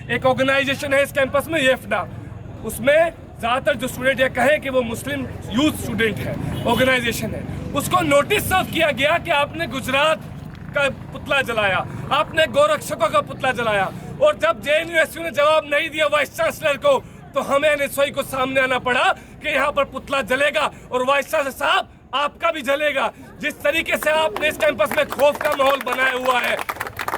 एक ऑर्गेनाइजेशन है इस कैंपस में येफडा, उसमें ज़्यादातर जो स्टूडेंट ये कहें कि वो मुस्लिम यूथ स्टूडेंट है, ऑर्गेनाइजेशन है, उसको नोटिस सर्व किया गया कि आपने गुजरात का पुतला जलाया, आपने गोरक्षकों का पुतला जलाया। और जब JNU ने जवाब नहीं दिया वाइस चांसलर को, तो हमें NSY को सामने आना पड़ा कि यहाँ पर पुतला जलेगा और वाइस चांसलर साहब आपका भी जलेगा। जिस तरीके से आपने इस कैंपस में खौफ का माहौल बनाया हुआ है,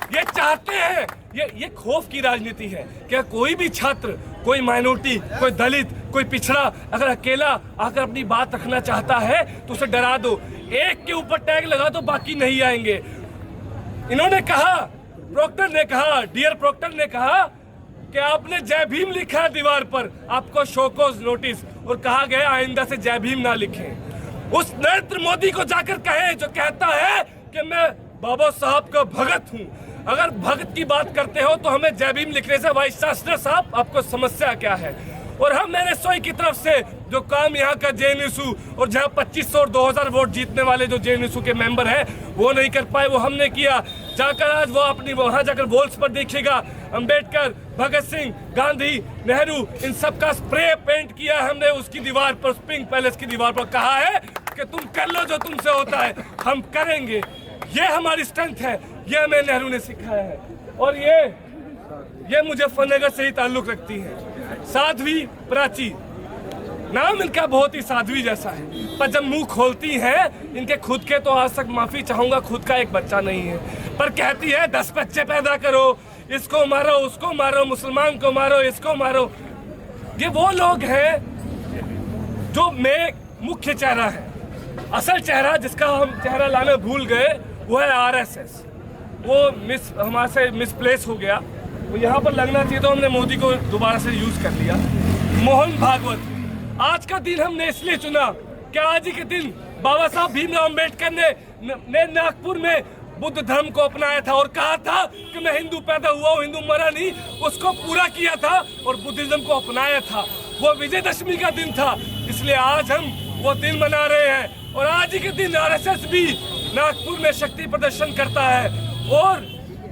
ये चाहते हैं, ये खौफ की राजनीति है। क्या कोई भी छात्र, कोई माइनॉरिटी, कोई दलित, कोई पिछड़ा अगर अकेला आकर अपनी बात रखना चाहता है तो उसे डरा दो, एक के ऊपर टैग लगा दो, बाकी नहीं आएंगे। इन्होंने कहा, प्रोक्टर ने कहा, डियर प्रोक्टर ने कहा कि आपने जय भीम लिखा है दीवार पर, आपको शोकॉज नोटिस, और कहा गया आइंदा से जय भीम ना लिखें। उस नरेंद्र मोदी को जाकर कहें जो कहता है कि मैं बाबा साहब का भगत हूं। अगर भगत की बात करते हो तो हमें जय भीम लिखने से वाइस चांसलर साहब आपको समस्या क्या है? और हम NSY की तरफ से जो काम यहाँ का JNU और जहाँ 2500 और 2000 वोट जीतने वाले जो JNU के मेंबर हैं वो नहीं कर पाए, वो हमने किया। जाकर आज वो अपनी वहाँ जाकर वॉल्स पर देखिएगा, अंबेडकर, भगत सिंह, गांधी, नेहरू, इन सब का स्प्रे पेंट किया हमने उसकी दीवार पर, पिंक पैलेस की दीवार पर। कहा है कि तुम कर लो जो तुमसे होता है, हम करेंगे। ये हमारी स्ट्रेंथ है, ये हमें नेहरू ने सिखाया है। और ये मुजफ्फरनगर से ही ताल्लुक रखती है। साध्वी प्राची, नाम इनका बहुत ही साध्वी जैसा है, पर जब मुंह खोलती हैं इनके खुद के, तो आज तक माफी चाहूंगा, खुद का एक बच्चा नहीं है, पर कहती है 10 बच्चे पैदा करो, इसको मारो, उसको मारो, मुसलमान को मारो, इसको मारो। ये वो लोग हैं जो में मुख्य चेहरा है। असल चेहरा जिसका हम चेहरा लाना भूल गए वो है RSS। वो हमारे से मिसप्लेस हो गया, वो यहाँ पर लगना चाहिए, तो हमने मोदी को दोबारा से यूज कर लिया। मोहन भागवत, आज का दिन हमने इसलिए चुना कि आज ही के दिन बाबा साहब भीमराव अम्बेडकर ने नागपुर में बुद्ध धर्म को अपनाया था और कहा था कि मैं हिंदू पैदा हुआ हूँ, हिंदू मरा नहीं, उसको पूरा किया था और बुद्धिज्म को अपनाया था। वो विजयदशमी का दिन था, इसलिए आज हम वो दिन मना रहे हैं। और आज ही के दिन RSS भी नागपुर में शक्ति प्रदर्शन करता है। और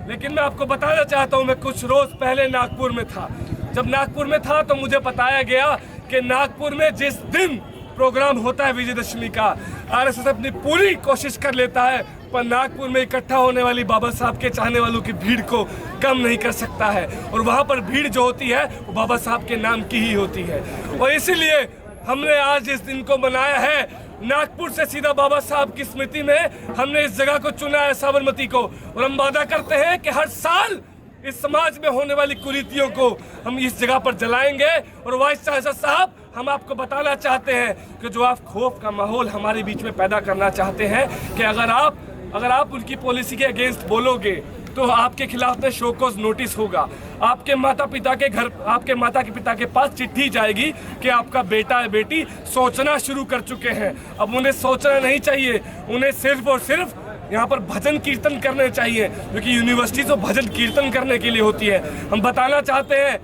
लेकिन मैं आपको बताना चाहता हूँ, मैं कुछ रोज पहले नागपुर में था। जब नागपुर में था तो मुझे बताया गया कि नागपुर में जिस दिन प्रोग्राम होता है विजयदशमी का, RSS अपनी पूरी कोशिश कर लेता है, पर नागपुर में इकट्ठा होने वाली बाबा साहब के चाहने वालों की भीड़ को कम नहीं कर सकता है। और वहाँ पर भीड़ जो होती है वो बाबा साहब के नाम की ही होती है। और इसीलिए हमने आज इस दिन को मनाया है। नागपुर से सीधा बाबा साहब की स्मृति में हमने इस जगह को चुना है, साबरमती को। और हम वादा करते हैं कि हर साल इस समाज में होने वाली कुरीतियों को हम इस जगह पर जलाएंगे। और वाइस चांसलर साहब, हम आपको बताना चाहते हैं कि जो आप खौफ का माहौल हमारे बीच में पैदा करना चाहते हैं, कि अगर आप उनकी पॉलिसी के अगेंस्ट बोलोगे तो आपके खिलाफ में शोकॉज नोटिस होगा। आपके माता पिता के पास चिट्ठी जाएगी कि आपका बेटा या बेटी सोचना शुरू कर चुके हैं। अब उन्हें सोचना नहीं चाहिए, उन्हें सिर्फ और सिर्फ यहाँ पर भजन कीर्तन करने चाहिए, क्योंकि यूनिवर्सिटी तो भजन कीर्तन करने के लिए होती है। हम बताना चाहते हैं,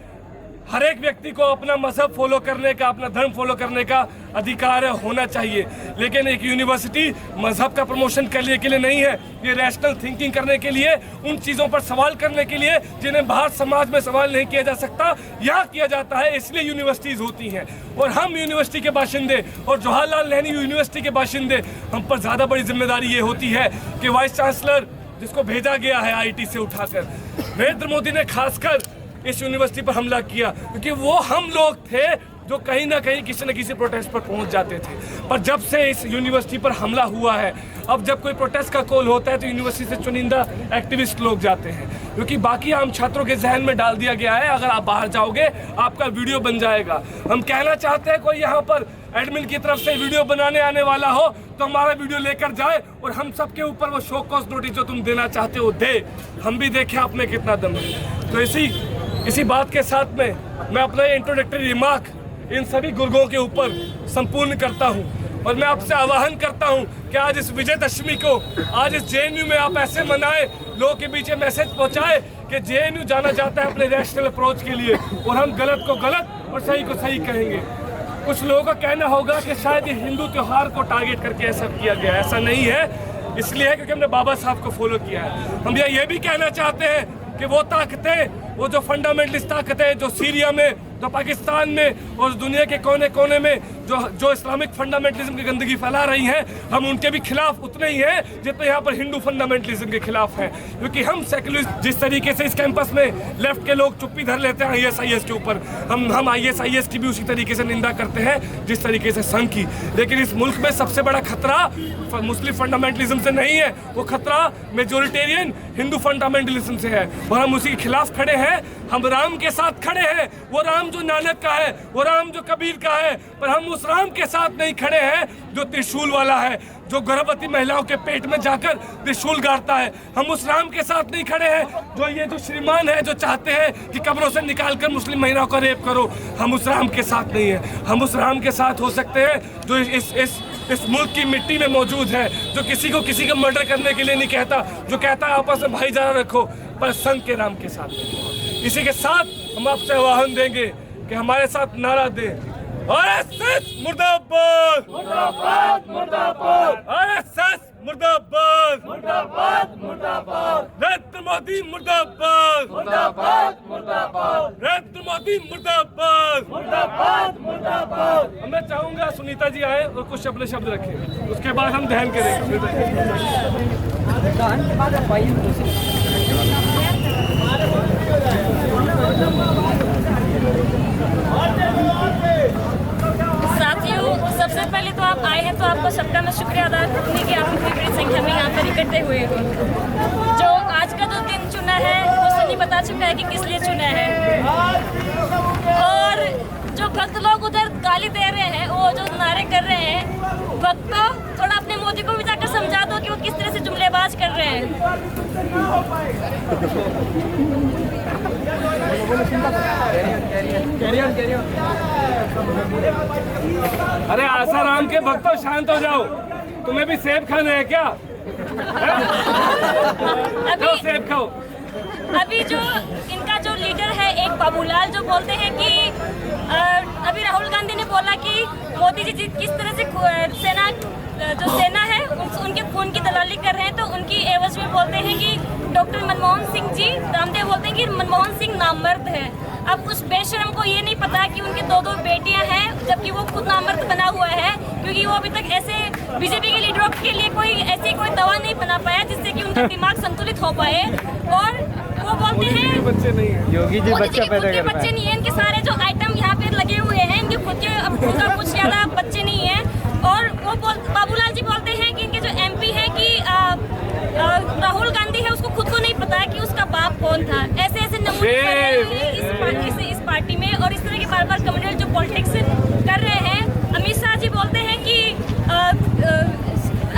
हर एक व्यक्ति को अपना मजहब फॉलो करने का, अपना धर्म फॉलो करने का अधिकार होना चाहिए, लेकिन एक यूनिवर्सिटी मजहब का प्रमोशन करने के लिए नहीं है। ये रैशनल थिंकिंग करने के लिए, उन चीज़ों पर सवाल करने के लिए जिन्हें बाहर समाज में सवाल नहीं किया जा सकता, यहाँ किया जाता है। इसलिए यूनिवर्सिटीज़ होती हैं। और हम यूनिवर्सिटी के बाशिंदे और जवाहरलाल नेहरू यूनिवर्सिटी के बाशिंदे, हम पर ज़्यादा बड़ी जिम्मेदारी ये होती है कि वाइस चांसलर जिसको भेजा गया है IIT से उठाकर, नरेंद्र मोदी ने खासकर इस यूनिवर्सिटी पर हमला किया, क्योंकि वो हम लोग थे जो कहीं ना कहीं किसी न किसी प्रोटेस्ट पर पहुंच जाते थे। पर जब से इस यूनिवर्सिटी पर हमला हुआ है, अब जब कोई प्रोटेस्ट का कॉल होता है तो यूनिवर्सिटी से चुनिंदा एक्टिविस्ट लोग जाते हैं, क्योंकि बाकी आम छात्रों के जहन में डाल दिया गया है अगर आप बाहर जाओगे आपका वीडियो बन जाएगा। हम कहना चाहते हैं, कोई यहाँ पर एडमिन की तरफ से वीडियो बनाने आने वाला हो तो हमारा वीडियो लेकर जाए और हम सबके ऊपर वो शो कॉज नोटिस जो तुम देना चाहते हो दे, हम भी देखें आप में कितना दम है। तो इसी बात के साथ में मैं अपना इंट्रोडक्टरी रिमार्क इन सभी गुर्गों के ऊपर संपूर्ण करता हूं और मैं आपसे आह्वान करता हूं कि आज इस विजयदशमी को, आज इस JNU में आप ऐसे मनाएं, लोगों के बीच मैसेज पहुंचाए कि JNU जाना चाहता है अपने रैशनल अप्रोच के लिए और हम गलत को गलत और सही को सही कहेंगे। कुछ लोगों का कहना होगा कि शायद ये हिंदू त्योहार को टारगेट करके ऐसा किया गया, ऐसा नहीं है। इसलिए है क्योंकि हमने बाबा साहब को फॉलो किया है। हम ये भी कहना चाहते हैं कि वो ताकतें, वो जो फंडामेंटलिस्ट ताकतें जो सीरिया में, जो पाकिस्तान में और दुनिया के कोने कोने में जो इस्लामिक फंडामेंटलिज्म की गंदगी फैला रही हैं, हम उनके भी खिलाफ उतने ही हैं जितने यहाँ पर हिंदू फंडामेंटलिज्म के खिलाफ हैं। क्योंकि हम सेक्युलरिस्ट, जिस तरीके से इस कैंपस में लेफ्ट के लोग चुप्पी धर लेते हैं ISIS के ऊपर, हम ISIS की भी उसी तरीके से निंदा करते हैं जिस तरीके से संघ की। लेकिन इस मुल्क में सबसे बड़ा खतरा मुस्लिम फंडामेंटलिज्म से नहीं है, वो खतरा मेजोरिटेरियन हिंदू फंडामेंटलिज्म से है और हम उसी के खिलाफ खड़े हैं। हम राम के साथ खड़े हैं, वो राम जो नानक का है, वो राम जो कबीर का है, पर हम उस राम के साथ नहीं खड़े हैं जो त्रिशूल वाला है, जो गर्भवती महिलाओं के पेट में जाकर त्रिशूल गाड़ता है। हम उस राम के साथ नहीं खड़े हैं जो ये जो श्रीमान है, जो चाहते हैं कि कब्रों से निकालकर मुस्लिम महिलाओं को रेप करो। हम उस राम के साथ नहीं है। हम उस राम के साथ हो सकते हैं जो इस मुल्क की मिट्टी में मौजूद है, जो किसी को मर्डर करने के लिए नहीं कहता, जो कहता है आपस में भाईचारा रखो, पर संघ के राम के साथ नहीं। इसी के साथ हम आपसे आह्वान देंगे कि हमारे साथ नारा दें, RSS मुर्दाबाद, मुर्दाबाद, मुर्दाबाद, RSS मुर्दाबाद, मुर्दाबाद, मुर्दाबाद, नरेंद्र मोदी मुर्दाबाद, मुर्दाबाद, मुर्दाबाद, नरेंद्र मोदी मुर्दाबाद, मुर्दाबाद, मुर्दाबाद। मैं चाहूंगा सुनीता जी आए और कुछ अपने शब्द रखें, उसके बाद हम ध्यान करेंगे। साथियों, सबसे पहले तो आप आए हैं तो आपका सबका मैं शुक्रिया अदा करूँगी कि आप इतनी बड़ी संख्या में यहाँ पर इकट्ठे हुए हो। जो आज का जो दिन चुना है वो सनी बता चुका है कि किस लिए चुना है, और जो भक्त लोग उधर गाली दे रहे हैं, वो जो नारे कर रहे हैं, भक्तों थोड़ा अपने मोदी को भी जाकर समझा दो कि वो किस तरह से जुमलेबाज कर रहे हैं। अरे आसाराम के भक्तों शांत हो जाओ, तुम्हें भी सेब खाने हैं क्या? सेब खाओ। अभी जो इनका जो लीडर है एक बाबूलाल, जो बोलते हैं कि अभी राहुल गांधी ने बोला कि मोदी जी किस तरह से सेना है उनके खून की दलाली कर रहे हैं, तो उनकी एवज में बोलते हैं कि डॉक्टर मनमोहन सिंह जी, रामदेव बोलते हैं कि मनमोहन सिंह नामर्द है। अब उस बेशरम को ये नहीं पता कि उनके दो बेटियां हैं, जबकि वो खुद नामर्द बना हुआ है, क्योंकि वो अभी तक ऐसे बीजेपी के लीडरों के लिए कोई दवा नहीं बना पाया जिससे कि उनका दिमाग संतुलित हो पाए। और वो बोलते हैं बच्चे नहीं है, योगी जी बच्चा पैदा कर रहे हैं। बच्चे नहीं है, इनके सारे जो आइटम यहाँ पे लगे हुए हैं, इनके खुद के उनका कुछ ज्यादा बच्चे नहीं है। और वो बाबूलाल जी बोलते हैं कि इनके जो MP है कि राहुल गांधी है, उसको खुद को नहीं पता है कि उसका बाप कौन था। ऐसे नमूने इस पार्टी में, और इस तरह के बार कम्युनल जो पॉलिटिक्स कर रहे हैं। अमित शाह जी बोलते हैं कि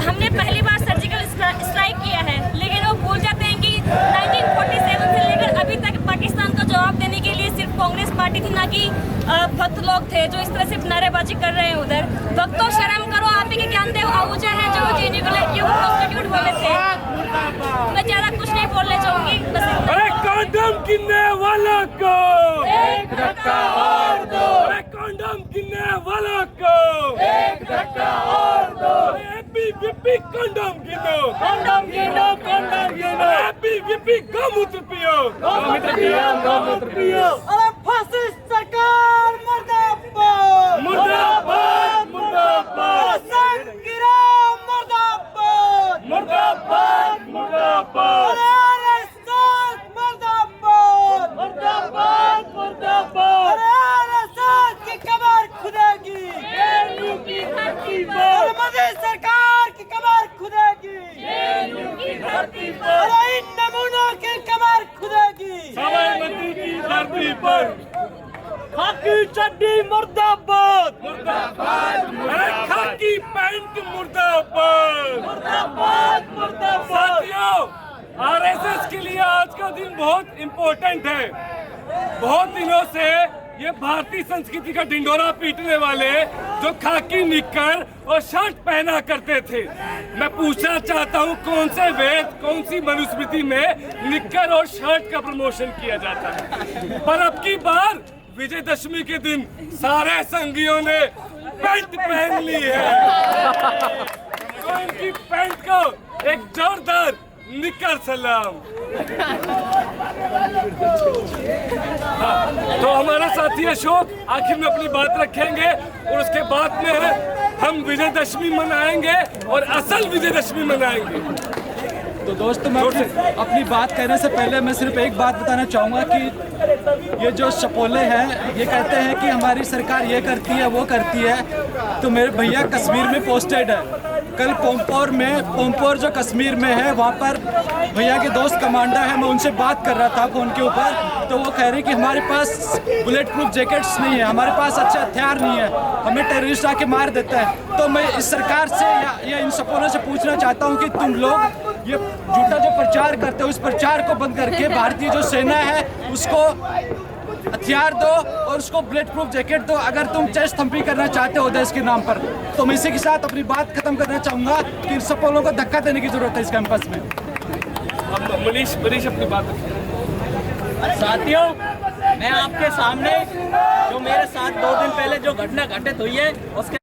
हमने पहली बार सर्जिकल स्ट्राइक किया है, लेकिन वो भूल जाते हैं कि 1947 से लेकर अभी तक पाकिस्तान को जवाब देने के लिए सिर्फ कांग्रेस पार्टी थी, ना कि भक्त लोग थे जो इस तरह से नारेबाजी कर रहे हैं उधर। भक्तों शर्म करो, आप ही के ज्ञानदेव आहूजा हैं जो JNU को लड़कियों को प्रोस्टिट्यूट बोले थे। मैं ज्यादा कुछ नहीं बोलने चाहूंगी, बस अरे कंडोम किनने वालों को एक धक्का और दो, अरे कंडोम किनने वालों को एक धक्का और दो, ABVP कंडोम गिनो, कंडोम गिनो, कंडोम गिनो, ABVP गौमूत्र पियो, गौमूत्र पियो, गौमूत्र पियो। अरे फासिस्ट सरकार मुर्दाबाद, मुर्दाबाद, मुर्दाबाद, संग्राम मुर्दाबाद, मुर्दाबाद, मुर्दाबाद, अरे RSS मुर्दाबाद, मुर्दाबाद, मुर्दाबाद, अरे RSS की कमर खुदेगी, JNU की धरती पर, अरे मोदी सरकार की कमर खुदेगी, JNU की धरती पर, अरे इन नमूनों की कमर खुदेगी, साबरमती की धरती पर खाकी चड्डी मुर्दाबाद, अरे खाकी पैंट मुर्दाबाद, मुर्दाबाद, मुर्दाबाद। साथियों, RSS के लिए आज का दिन बहुत इम्पोर्टेंट है। बहुत दिनों से ये भारतीय संस्कृति का ढिंढोरा पीटने वाले जो खाकी निक्कर और शर्ट पहना करते थे, मैं पूछना चाहता हूँ कौन से वेद, कौन सी मनुस्मृति में निक्कर और शर्ट का प्रमोशन किया जाता है? पर अब की बार विजयदशमी के दिन सारे संघियों ने पैंट पहन ली है, तो इनकी पैंट को एक जोरदार निक्कर सलाम। तो हमारा साथी अशोक आखिर में अपनी बात रखेंगे और उसके बाद में हम विजयदशमी मनाएंगे और असल विजयदशमी मनाएंगे। तो दोस्तों, मैं अपनी बात कहने से पहले मैं सिर्फ एक बात बताना चाहूँगा कि ये जो शपोले हैं ये कहते हैं कि हमारी सरकार ये करती है वो करती है। तो मेरे भैया कश्मीर में पोस्टेड है। कल पोम्पोर जो कश्मीर में है वहाँ पर भैया के दोस्त कमांडर है, मैं उनसे बात कर रहा था फ़ोन के ऊपर। तो वो कह रहे कि हमारे पास बुलेट प्रूफ जैकेट्स नहीं है, हमारे पास अच्छे हथियार नहीं है, हमें टेररिस्ट आके मार देता है। तो मैं इस सरकार से या इन शपोलों से पूछना चाहता हूँ कि तुम लोग ये झूठा जो प्रचार करते हो उस प्रचार को बंद करके भारतीय जो सेना है उसको हथियार दो और उसको बुलेट प्रूफ जैकेट दो, अगर तुम चेस्ट थम्पी करना चाहते हो देश के नाम पर। तो मैं इसी के साथ अपनी बात खत्म करना चाहूँगा कि सपोलों को धक्का देने की जरूरत है इस कैंपस में। मनीष अपनी बात रखिए। साथियों, मैं आपके सामने जो मेरे साथ 2 दिन पहले जो घटना घटित हुई है उसके